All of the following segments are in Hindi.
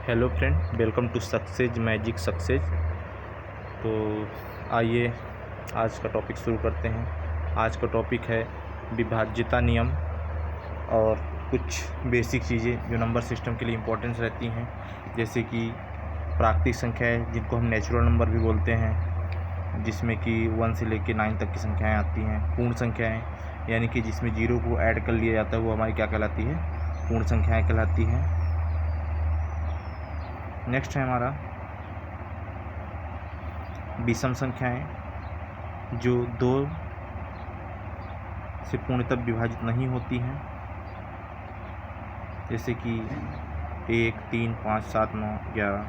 Hello friend, welcome to success magic success. तो आइए आज का टॉपिक शुरू करते हैं। आज का टॉपिक है विभाज्यता नियम और कुछ बेसिक चीज़ें जो नंबर सिस्टम के लिए इम्पोर्टेंस रहती हैं, जैसे कि प्राकृतिक संख्याएं जिनको हम नेचुरल नंबर भी बोलते हैं, जिसमें कि 1 से लेकर 9 तक की संख्याएं आती हैं। पूर्ण संख्याएं यानी कि जिसमें जीरो को ऐड कर लिया जाता है वो हमारी क्या कहलाती है, पूर्ण संख्याएं कहलाती हैं। नेक्स्ट है हमारा विषम संख्याएं जो 2 से पूर्णतः विभाजित नहीं होती हैं, जैसे कि 1, 3, 5, 7, 9, 11।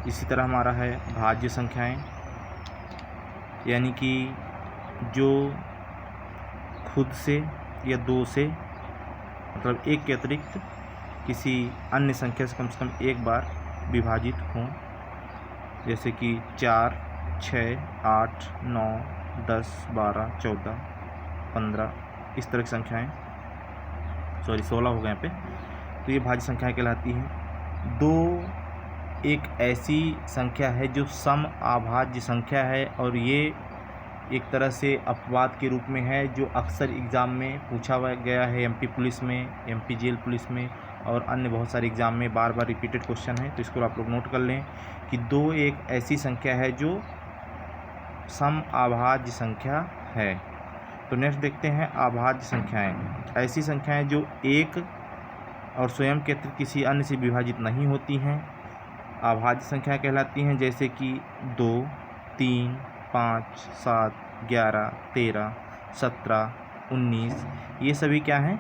इसी तरह हमारा है भाज्य संख्याएं, यानी कि जो खुद से या 2 से मतलब 1 के अतिरिक्त किसी अन्य संख्या से कम एक बार विभाजित हों, जैसे कि 4, 6, 8, 9, 10, 12, 14, 15 इस तरह की संख्याएं, 16 हो गए यहाँ पे। तो ये भाज्य संख्याएं कहलाती हैं। 2 एक ऐसी संख्या है जो सम अभाज्य संख्या है, और ये एक तरह से अपवाद के रूप में है जो अक्सर एग्ज़ाम में पूछा गया है। एमपी पुलिस में, एमपी जेल पुलिस में और अन्य बहुत सारे एग्ज़ाम में बार बार रिपीटेड क्वेश्चन है, तो इसको आप लोग नोट कर लें कि 2 एक ऐसी संख्या है जो सम अभाज्य संख्या है। तो नेक्स्ट देखते हैं अभाज्य संख्याएं। ऐसी संख्याएं जो 1 और स्वयं के अतिरिक्त किसी अन्य से विभाजित नहीं होती हैं, अभाज्य संख्याएं कहलाती हैं, जैसे कि 2, 3, 5, 7, 11, 13, 17, 19 ये सभी क्या हैं,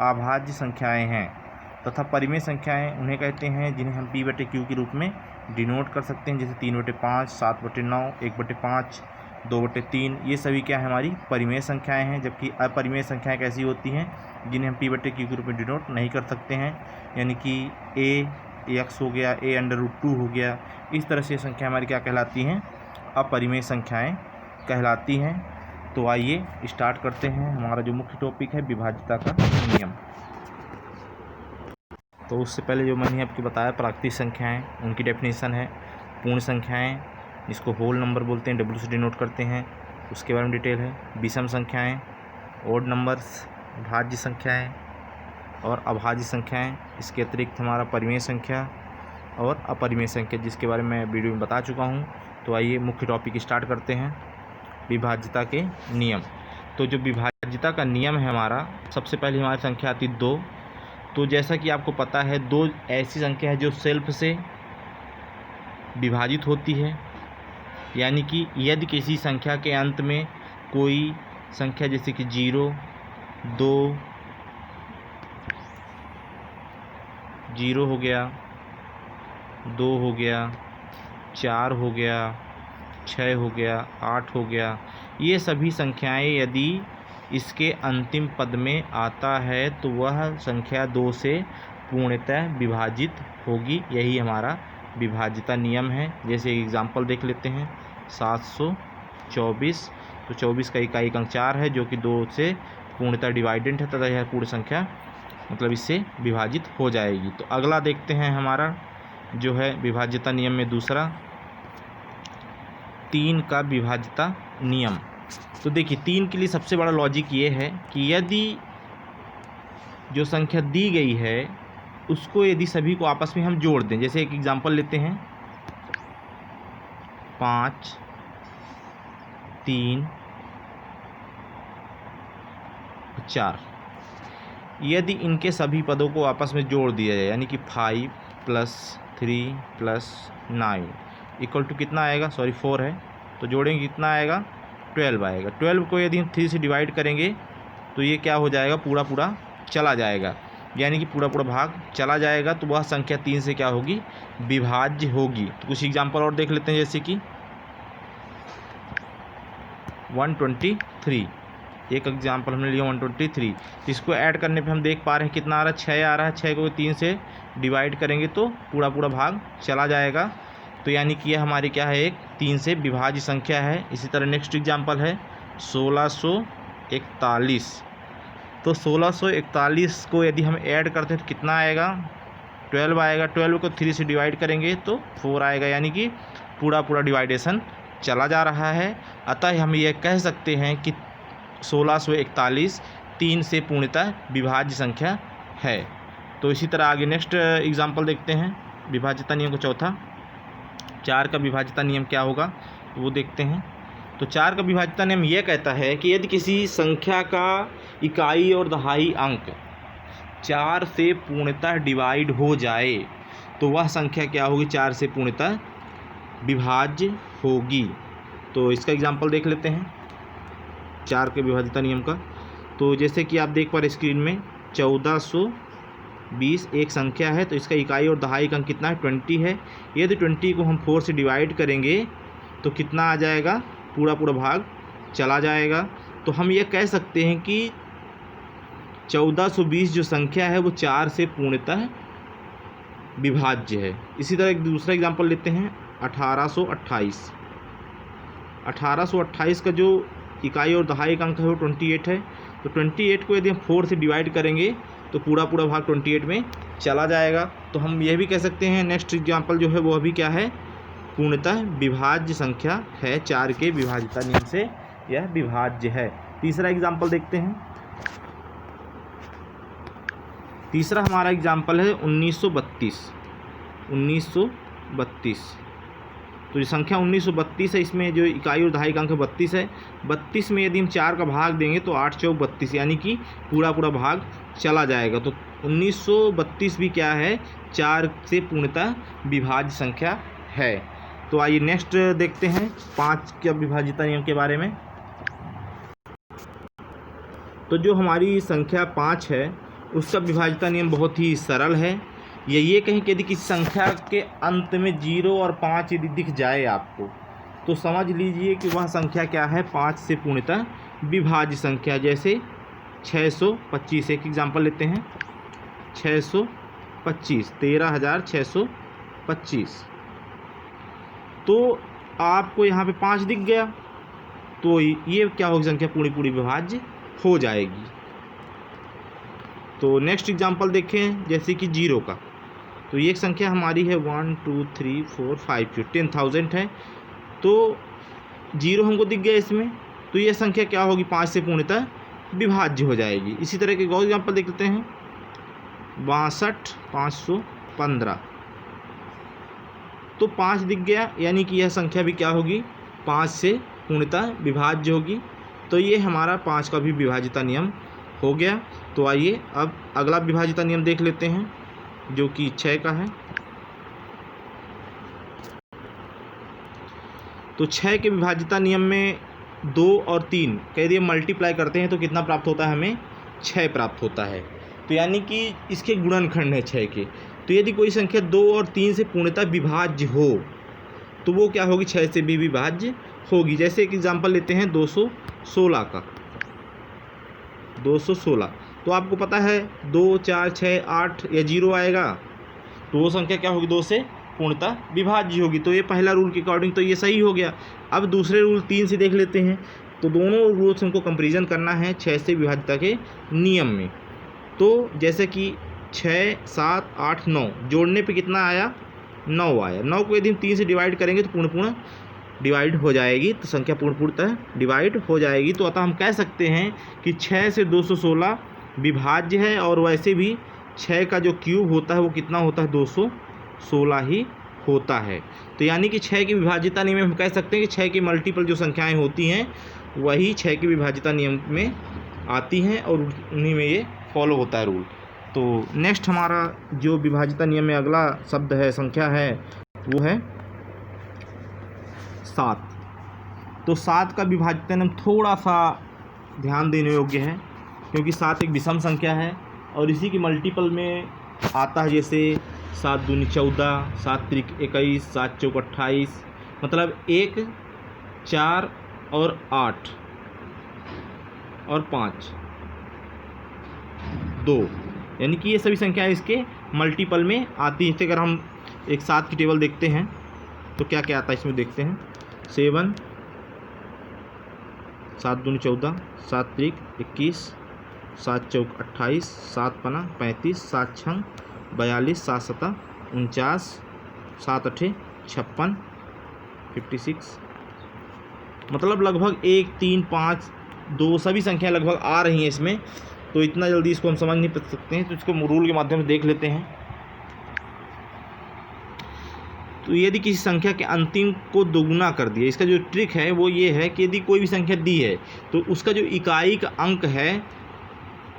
अभाज्य संख्याएं हैं। तथा परिमेय संख्याएं उन्हें कहते हैं जिन्हें हम p/q के रूप में डिनोट कर सकते हैं, जैसे 3/5, 7/9, 1/5, 2/3 ये सभी क्या है, हमारी परिमेय संख्याएं हैं। जबकि अपरिमेय संख्याएं कैसी होती हैं, जिन्हें हम p/q के रूप में डिनोट नहीं कर सकते हैं, यानी कि a(x) हो गया, a√2 हो गया। इस तरह से संख्या हमारी क्या कहलाती हैं, अपरिमेय संख्याएं कहलाती हैं। तो आइए स्टार्ट करते हैं। हमारा जो मुख्य टॉपिक है विभाज्यता का नियम। तो उससे पहले जो मैंने आपको बताया प्राकृतिक संख्याएं, उनकी डेफिनेशन है पूर्ण संख्याएं, इसको होल नंबर बोलते हैं, W से डिनोट करते हैं, उसके बारे में डिटेल है। विषम संख्याएं, ओड नंबर्स, भाज्य संख्याएं और अभाज्य संख्याएं। इसके अतिरिक्त हमारा परिमेय संख्या और अपरिमेय संख्या, जिसके बारे में वीडियो में बता चुका हूं। तो आइए मुख्य टॉपिक स्टार्ट करते हैं, विभाज्यता के नियम। तो जो विभाज्यता का नियम है हमारा, सबसे पहले हमारी संख्या आती 2। तो जैसा कि आपको पता है 2 ऐसी संख्या है जो सेल्फ से विभाजित होती है, यानी कि यदि किसी संख्या के अंत में कोई संख्या जैसे कि 0, 2, 0 हो गया, 2 हो गया, 4 हो गया, 6 हो गया, 8 हो गया, ये सभी संख्याएं यदि इसके अंतिम पद में आता है तो वह संख्या 2 से पूर्णतः विभाजित होगी। यही हमारा विभाज्यता नियम है। जैसे एग्जांपल देख लेते हैं, 724। तो 24 का इकाई अंक 4 है, जो कि 2 से पूर्णतः डिवाइडेंट है, तथा यह पूर्ण संख्या मतलब इससे विभाजित हो जाएगी। तो अगला देखते हैं हमारा जो है विभाज्यता नियम में दूसरा, 3 का विभाज्यता नियम। तो देखिए 3 के लिए सबसे बड़ा लॉजिक ये है कि यदि जो संख्या दी गई है उसको यदि सभी को आपस में हम जोड़ दें, जैसे एक एग्जांपल लेते हैं, 5, 3, 4, यदि इनके सभी पदों को आपस में जोड़ दिया जाए, यानी कि 5 + 3 + 9 = कितना आएगा, 4 है, तो जोड़ेंगे कितना आएगा, 12 आएगा। 12 को यदि हम 3 से डिवाइड करेंगे तो ये क्या हो जाएगा, पूरा पूरा चला जाएगा, यानी कि पूरा पूरा भाग चला जाएगा। तो वह संख्या 3 से क्या होगी, विभाज्य होगी। तो कुछ एग्जांपल और देख लेते हैं, जैसे कि 123, एक एग्जांपल हमने लिया 123। इसको ऐड करने पे हम देख पा रहे हैं कितना आ रहा है, 6 आ रहा है। 6 को 3 से डिवाइड करेंगे तो पूरा पूरा भाग चला जाएगा। तो यानी कि यह हमारी क्या है, एक 3 से विभाज्य संख्या है। इसी तरह नेक्स्ट एग्जांपल है 1641। तो 1641 को यदि हम ऐड करते हैं तो कितना आएगा, 12 आएगा। 12 को 3 से डिवाइड करेंगे तो 4 आएगा, यानी कि पूरा पूरा डिवाइडेशन चला जा रहा है। अतः हम ये कह सकते हैं कि 1641 3 से पूर्णतः विभाज्य संख्या है। तो इसी तरह आगे नेक्स्ट एग्जाम्पल देखते हैं विभाज्यता नियम का चौथा। 4 का विभाज्यता नियम क्या होगा वो देखते हैं। तो 4 का विभाज्यता नियम यह कहता है कि यदि किसी संख्या का इकाई और दहाई अंक 4 से पूर्णतः डिवाइड हो जाए तो वह संख्या क्या होगी, 4 से पूर्णतः विभाज्य होगी। तो इसका एग्जाम्पल देख लेते हैं 4 के विभाज्यता नियम का। तो जैसे कि आप देख पा रहे स्क्रीन में 1420 एक संख्या है, तो इसका इकाई और दहाई का अंक कितना है, 20 है। यदि 20 को हम 4 से डिवाइड करेंगे तो कितना आ जाएगा, पूरा पूरा भाग चला जाएगा। तो हम ये कह सकते हैं कि 1420 जो संख्या है वो 4 से पूर्णतः विभाज्य है। इसी तरह एक दूसरा एग्जाम्पल लेते हैं 1828। 1828 का जो इकाई और दहाई का अंक है वो 28 है। तो 28 को यदि हम 4 से डिवाइड करेंगे तो पूरा पूरा भाग 28 में चला जाएगा। तो हम यह भी कह सकते हैं नेक्स्ट एग्जाम्पल जो है वो अभी क्या है, पूर्णतः विभाज्य संख्या है। 4 के विभाज्यता नियम से यह विभाज्य है। तीसरा एग्जाम्पल देखते हैं। तीसरा हमारा एग्जाम्पल है 1932। 1932 तो ये संख्या 1932 है, इसमें जो इकाई और दहाई का अंक 32 है। 32 में यदि हम 4 का भाग देंगे तो 8 चौक 32, यानी कि पूरा पूरा भाग चला जाएगा। तो 1932 भी क्या है, 4 से पूर्णतः विभाज्य संख्या है। तो आइए नेक्स्ट देखते हैं 5 के विभाज्यता नियम के बारे में। तो जो हमारी संख्या 5 है उसका विभाज्यता नियम बहुत ही सरल है। ये कहें कि यदि किसी संख्या के अंत में 0 और 5 यदि दिख जाए आपको तो समझ लीजिए कि वह संख्या क्या है, 5 से पूर्णतः विभाज्य संख्या। जैसे 625 एक एग्जाम्पल लेते हैं। 625 13,625। तो आपको यहाँ पे 5 दिख गया तो ये क्या होगी, संख्या पूरी पूरी विभाज्य हो जाएगी। तो नेक्स्ट एग्जाम्पल देखें जैसे कि 0 का। तो ये एक संख्या हमारी है 1 2 3 4 5 10,000 है। तो 0 हमको दिख गया इसमें, तो ये संख्या क्या होगी, 5 से पूर्णतः विभाज्य हो जाएगी। इसी तरह के और एग्जाम्पल देख लेते हैं 62,515। तो 5 दिख गया, यानी कि यह संख्या भी क्या होगी, 5 से पूर्णतः विभाज्य होगी। तो ये हमारा 5 का भी विभाज्यता नियम हो गया। तो आइए अब अगला विभाज्यता नियम देख लेते हैं जो कि 6 का है। तो 6 के विभाज्यता नियम में 2 और 3 कह दिए मल्टीप्लाई करते हैं तो कितना प्राप्त होता है, हमें 6 प्राप्त होता है। तो यानी कि इसके गुणनखंड है 6 के। तो यदि कोई संख्या 2 और 3 से पूर्णतः विभाज्य हो तो वो क्या होगी, 6 से भी विभाज्य होगी। जैसे एक एग्जाम्पल लेते हैं 216 का। 216 तो आपको पता है 2 4 6 8 या 0 आएगा तो वो संख्या क्या होगी, 2 से पूर्णतः विभाज्य होगी। तो ये पहला रूल के अकॉर्डिंग तो ये सही हो गया। अब दूसरे रूल 3 से देख लेते हैं। तो दोनों रूल्स हमको कंपेरिजन करना है 6 से विभाज्यता के नियम में। तो जैसे कि 6 7 8 9 जोड़ने पे कितना आया, 9 आया। 9 को यदि हम 3 से डिवाइड करेंगे तो पूर्ण डिवाइड हो जाएगी, तो संख्या पूर्णतः डिवाइड हो जाएगी। तो अतः हम कह सकते हैं कि 6 से 216 विभाज्य है। और वैसे भी 6 का जो क्यूब होता है वो कितना होता है, 216 ही होता है। तो यानी कि 6 की विभाज्यता नियम में हम कह सकते हैं कि 6 की मल्टीपल जो संख्याएं होती हैं वही 6 की विभाज्यता नियम में आती हैं और उन्हीं में ये फॉलो होता है रूल। तो नेक्स्ट हमारा जो विभाज्यता नियम में अगला शब्द है, संख्या है, वो है 7। तो 7 का विभाज्यता नियम थोड़ा सा ध्यान देने योग्य है क्योंकि 7 एक विषम संख्या है और इसी की मल्टीपल में आता है। जैसे 7 दूनी 14, 7 त्रिक 21, 7 चौक 28, मतलब 1 4 और 8 और 5 2, यानी कि ये सभी संख्याएं इसके मल्टीपल में आती हैं। अगर हम एक 7 की टेबल देखते हैं तो क्या क्या आता है इसमें देखते हैं। 7 7 दूनी 14, 7 त्रिक 21, 7 चौक 28, 7 पना 35, 7 छंग 42, 7 7 49, 7 8 56, 56, मतलब लगभग 1 3 5 2 सभी संख्या लगभग आ रही हैं इसमें। तो इतना जल्दी इसको हम समझ नहीं सकते हैं, तो इसको रूल के माध्यम से देख लेते हैं। तो यदि किसी संख्या के अंतिम को दोगुना कर दिया, इसका जो ट्रिक है वो ये है कि यदि कोई भी संख्या दी है तो उसका जो इकाई का अंक है,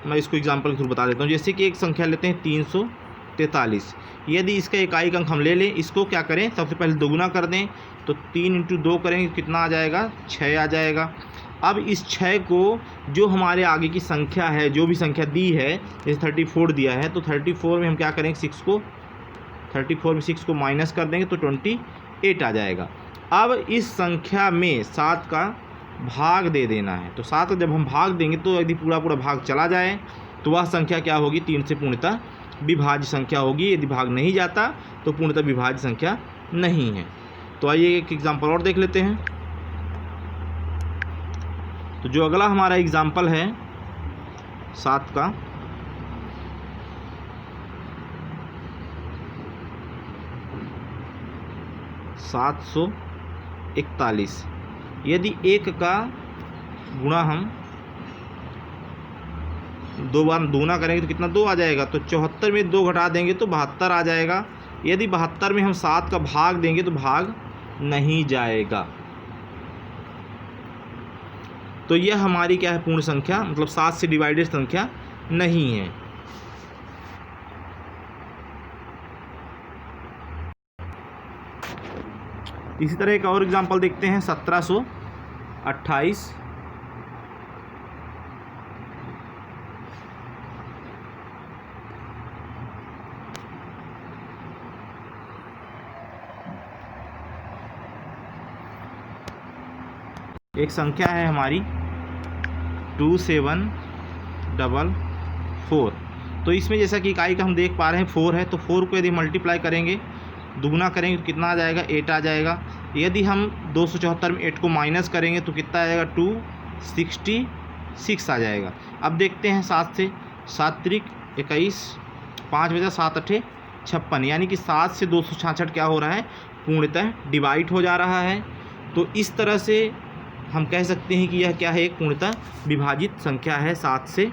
मैं इसको एग्जांपल के थ्रू बता देता हूँ। जैसे कि एक संख्या लेते हैं 343, यदि इसका इकाई का अंक हम ले लें, इसको क्या करें, सबसे पहले दोगुना कर दें। तो 3 इंटू 2 करेंगे कितना आ जाएगा, 6 आ जाएगा। अब इस 6 को जो हमारे आगे की संख्या है, जो भी संख्या दी है, जैसे 34 दिया है, तो 34 में हम क्या करेंगे, 34 में 6 को माइनस कर देंगे तो 28 आ जाएगा। अब इस संख्या में 7 का भाग दे देना है। तो 7 का जब हम भाग देंगे तो यदि पूरा भाग चला जाए तो वह संख्या क्या होगी, 3 से पूर्णतः विभाज्य संख्या होगी। यदि भाग नहीं जाता तो पूर्णतः विभाज्य संख्या नहीं है। तो आइए एक एग्जाम्पल और देख लेते हैं। तो जो अगला हमारा एग्जाम्पल है 7 का, $741, यदि 1 का गुणा हम 2 बार दोगुना करेंगे तो कितना 2 आ जाएगा। तो 74 में 2 घटा देंगे तो 72 आ जाएगा। यदि 72 में हम 7 का भाग देंगे तो भाग नहीं जाएगा। तो यह हमारी क्या है, पूर्ण संख्या, मतलब 7 से डिवाइडेड संख्या नहीं है। इसी तरह एक और एग्जांपल देखते हैं 1728, एक संख्या है हमारी 2744। तो इसमें जैसा कि इकाई का हम देख पा रहे हैं 4 है, तो 4 को यदि मल्टीप्लाई करेंगे, दुगुना करेंगे तो कितना आ जाएगा, 8 आ जाएगा। यदि हम 274 में 8 को माइनस करेंगे तो कितना आ जाएगा, 266 आ जाएगा। अब देखते हैं 7 से, 7 त्रिक 21, 5 बजा 7 8 56, यानी कि 7 से 266 क्या हो रहा है, पूर्णतः डिवाइड हो जा रहा है। तो इस तरह से हम कह सकते हैं कि यह क्या है, एक पूर्णतः विभाजित संख्या है 7 से।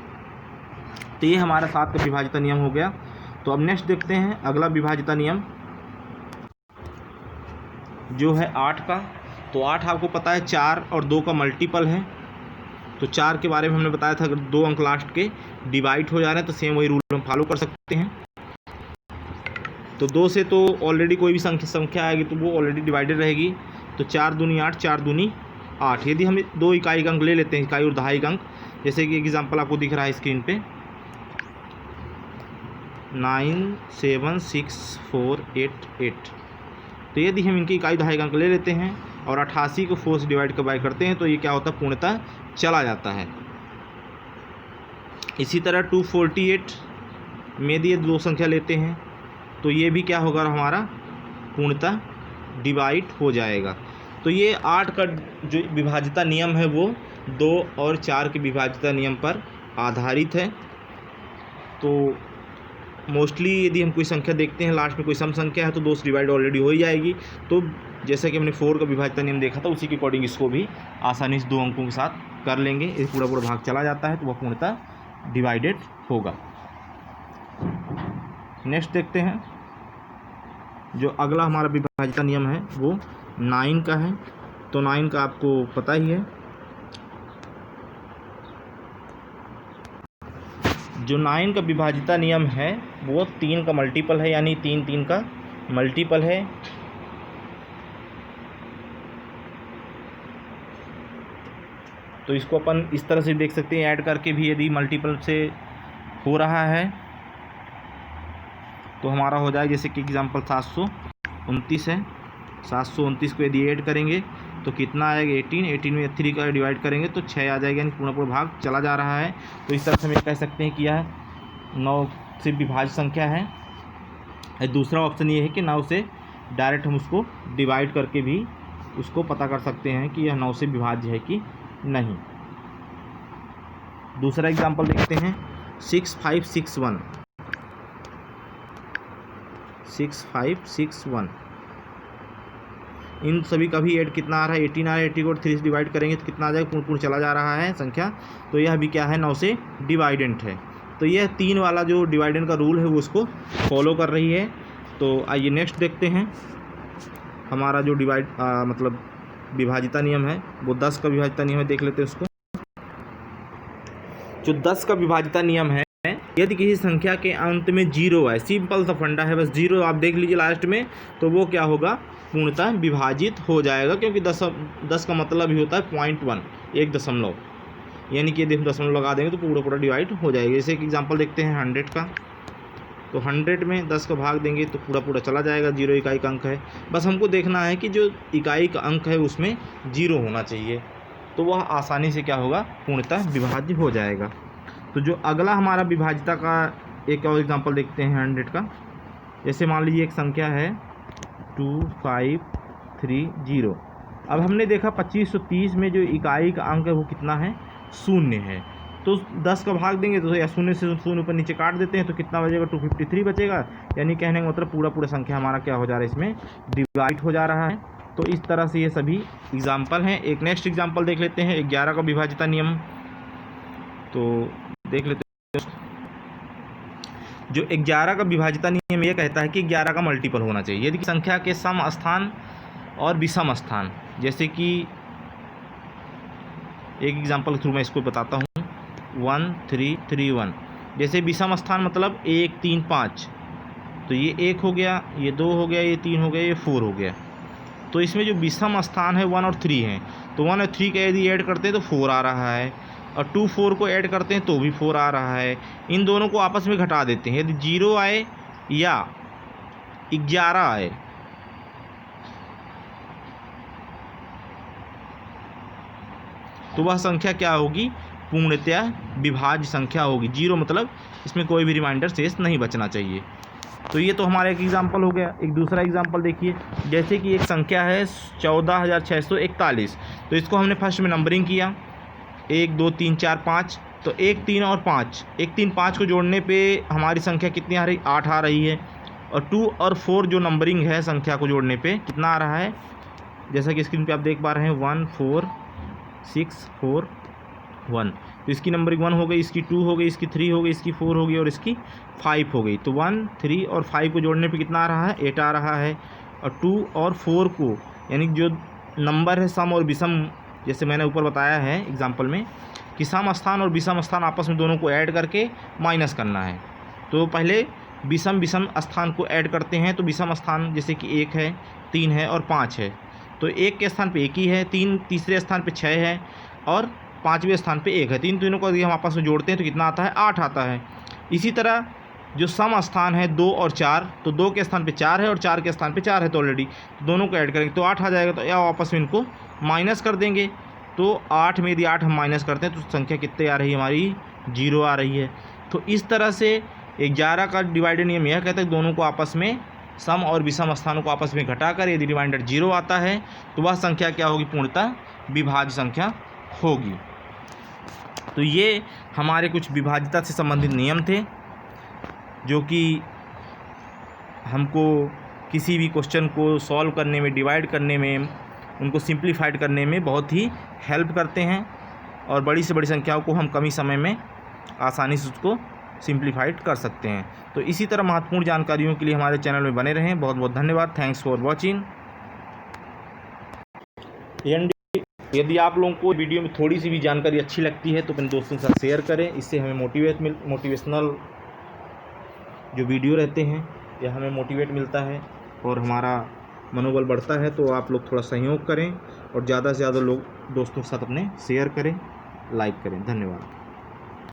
तो ये हमारा 7 का विभाजिता नियम हो गया। तो अब नेक्स्ट देखते हैं अगला विभाजिता नियम जो है 8 का। तो 8 आपको पता है 4 और 2 का मल्टीपल है। तो 4 के बारे में हमने बताया था, अगर 2 अंक लास्ट के डिवाइड हो जा रहे हैं तो सेम वही रूल हम फॉलो कर सकते हैं। तो 2 से तो ऑलरेडी कोई भी संख्या आएगी तो वो ऑलरेडी डिवाइडेड रहेगी। तो 4 दूनी 8, 4 दूनी 8। यदि हम 2 इकाई का अंक ले लेते हैं, इकाई और दहाई का अंक, जैसे कि एग्जांपल आपको दिख रहा है स्क्रीन पे 97648। तो यदि हम इनकी इकाई दहाई का अंक ले लेते हैं और 88 को 4 से डिवाइड करते हैं तो ये क्या होता है, पूर्णतः चला जाता है। इसी तरह 248 में यदि 2 संख्या लेते हैं तो ये भी क्या होगा, हमारा पूर्णतः डिवाइड हो जाएगा। तो ये 8 का जो विभाजिता नियम है वो 2 और 4 के विभाजिता नियम पर आधारित है। तो मोस्टली यदि हम कोई संख्या देखते हैं, लास्ट में कोई सम संख्या है तो 2 से डिवाइड ऑलरेडी हो ही जाएगी। तो जैसे कि हमने 4 का विभाजिता नियम देखा था, उसी के अकॉर्डिंग इसको भी आसानी से 2 अंकों के साथ कर लेंगे। ये पूरा भाग चला जाता है तो वह पूर्णतः डिवाइडेड होगा। नेक्स्ट देखते हैं जो अगला हमारा विभाजिता नियम है वो 9 का है। तो 9 का आपको पता ही है। जो 9 का विभाजिता नियम है वो 3 का मल्टीपल है, यानी 3 3 का मल्टीपल है। तो इसको अपन इस तरह से देख सकते हैं, ऐड करके भी यदि मल्टीपल से हो रहा है तो हमारा हो जाएगा, जैसे कि एग्जांपल 729 है। 729 को यदि ऐड करेंगे तो कितना आएगा, 18 में 3 का डिवाइड करेंगे तो 6 आ जाएगा, यानी पूरा भाग चला जा रहा है। तो इस तरह से हम कह सकते हैं कि यह 9 से विभाज्य संख्या है। दूसरा ऑप्शन ये है कि 9 से डायरेक्ट हम उसको डिवाइड करके भी उसको पता कर सकते हैं कि यह 9 से विभाज्य है कि नहीं। दूसरा एग्जाम्पल देखते हैं 6561। 6561। इन सभी का भी ऐड कितना आ रहा है, 18 आ रहा है। 80 को 3 से डिवाइड करेंगे तो कितना आ जाएगा, पूर्ण पूर्ण चला जा रहा है संख्या, तो यह भी क्या है, 9 से डिवाइडेंट है। तो यह 3 वाला जो डिवाइडेंट का रूल है वो उसको फॉलो कर रही है। तो आइए नेक्स्ट देखते हैं। हमारा जो मतलब विभाजिता नियम है वो 10 का विभाजिता नियम है, देख लेते हैं उसको। जो 10 का विभाजिता नियम है, यदि किसी संख्या के अंत में 0 है, सिंपल सा फंडा है, बस 0 आप देख लीजिए लास्ट में, तो वो क्या होगा, पूर्णतः विभाजित हो जाएगा, क्योंकि 10 का मतलब ही होता है 0.1, 1 दशमलव, यानी कि यदि हम दशमलव लगा देंगे तो पूरा डिवाइड हो जाएगा। जैसे एक एग्जांपल देखते हैं 100 का, तो 100 में 10 का भाग देंगे तो पूरा चला जाएगा, 0 इकाई का अंक है। बस हमको देखना है कि जो इकाई का अंक है उसमें 0 होना चाहिए, तो वह आसानी से क्या होगा, पूर्णतः विभाज्य हो जाएगा। तो जो अगला हमारा विभाजिता का एक और एग्जांपल देखते हैं 100 का। जैसे मान लीजिए एक संख्या है 2530। अब हमने देखा 2530 में जो इकाई का अंक है वो कितना है, 0 है। तो 10 का भाग देंगे तो या 0 से 0 ऊपर नीचे काट देते हैं तो कितना बचेगा, 253 बचेगा। यानी कहने का मतलब पूरा संख्या हमारा क्या हो जा रहा है, इसमें डिवाइड हो जा रहा है। तो इस तरह से ये सभी एग्जाम्पल हैं। एक नेक्स्ट एग्जाम्पल देख लेते हैं 11 का विभाजिता नियम। तो देख लेते हैं, जो 11 का विभाजिता नियम ये कहता है कि 11 का मल्टीपल होना चाहिए यदि संख्या के सम स्थान और विषम स्थान, जैसे कि एक एग्जांपल के थ्रू मैं इसको बताता हूँ, 1331। जैसे विषम स्थान मतलब 1 3 5, तो ये 1 हो गया, ये 2 हो गया, ये 3 हो गया, ये 4 हो गया। तो इसमें जो विषम स्थान है 1 और 3 हैं, तो 1 और 3 का यदि ऐड करते हैं तो 4 आ रहा है, और 2 4 को ऐड करते हैं तो भी 4 आ रहा है। इन दोनों को आपस में घटा देते हैं, यदि 0 आए या 11 आए, तो वह संख्या क्या होगी, पूर्णतः विभाज्य संख्या होगी। 0 मतलब इसमें कोई भी रिमाइंडर शेष नहीं बचना चाहिए। तो ये तो हमारा एक एग्जांपल हो गया। एक दूसरा एग्जांपल देखिए, जैसे कि एक संख्या है 14641। तो इसको हमने फर्स्ट में नंबरिंग किया, 1 2 3 4 5। तो 1 3 और 5, 1 3 5 को जोड़ने पे हमारी संख्या कितनी आ रही, 8 आ रही है। और 2 और 4 जो नंबरिंग है संख्या को जोड़ने पे कितना आ रहा है, जैसा कि स्क्रीन पे आप देख पा रहे हैं 14641। तो इसकी नंबरिंग 1 हो गई, इसकी 2 हो गई, इसकी 3 हो गई, इसकी 4 हो गई और इसकी 5 हो गई। तो 1 3 और 5 को जोड़ने पे कितना आ रहा है, 8 आ रहा है। और 2 और 4 को, यानी जो नंबर है सम और विषम, जैसे मैंने ऊपर बताया है एग्जाम्पल में कि सम स्थान और विषम स्थान आपस में दोनों को ऐड करके माइनस करना है। तो पहले विषम स्थान को ऐड करते हैं। तो विषम स्थान जैसे कि 1 है, 3 है और 5 है, तो 1 के स्थान पे 1 ही है, 3 तीसरे स्थान पे 6 है और 5वें स्थान पे 1 है। तीनों को यदि हम आपस में जोड़ते हैं तो कितना आता है, 8 आता है। इसी तरह जो सम स्थान है 2 और 4, तो 2 के स्थान पे 4 है और 4 के स्थान पे 4 है, तो ऑलरेडी दोनों को ऐड करेंगे तो 8 आ जाएगा। तो या आपस में इनको माइनस कर देंगे। तो 8 में यदि 8 हम माइनस करते हैं तो संख्या कितनी आ रही है, हमारी 0 आ रही है। तो इस तरह से 11 का डिवाइडेड नियम यह कहता है कि दोनों को आपस में, सम और विषम स्थानों को आपस में घटाकर यदि रिमाइंडर 0 आता है तो वह संख्या क्या होगी, पूर्णतः विभाज्य संख्या होगी। तो ये हमारे कुछ विभाज्यता से संबंधित नियम थे जो कि हमको किसी भी क्वेश्चन को सॉल्व करने में, डिवाइड करने में, उनको सिंप्लीफाइड करने में बहुत ही हेल्प करते हैं और बड़ी से बड़ी संख्याओं को हम कम ही समय में आसानी से उसको सिंप्लीफाइड कर सकते हैं। तो इसी तरह महत्वपूर्ण जानकारियों के लिए हमारे चैनल में बने रहें। बहुत बहुत धन्यवाद। Thanks for watching. यदि आप लोगों को वीडियो में थोड़ी सी भी जानकारी अच्छी लगती है तो अपने दोस्तों के साथ शेयर करें। इससे हमें मोटिवेशनल जो वीडियो रहते हैं या हमें मोटिवेट मिलता है और हमारा मनोबल बढ़ता है। तो आप लोग थोड़ा सहयोग करें और ज़्यादा से ज़्यादा लोग दोस्तों के साथ अपने शेयर करें, लाइक करें। धन्यवाद।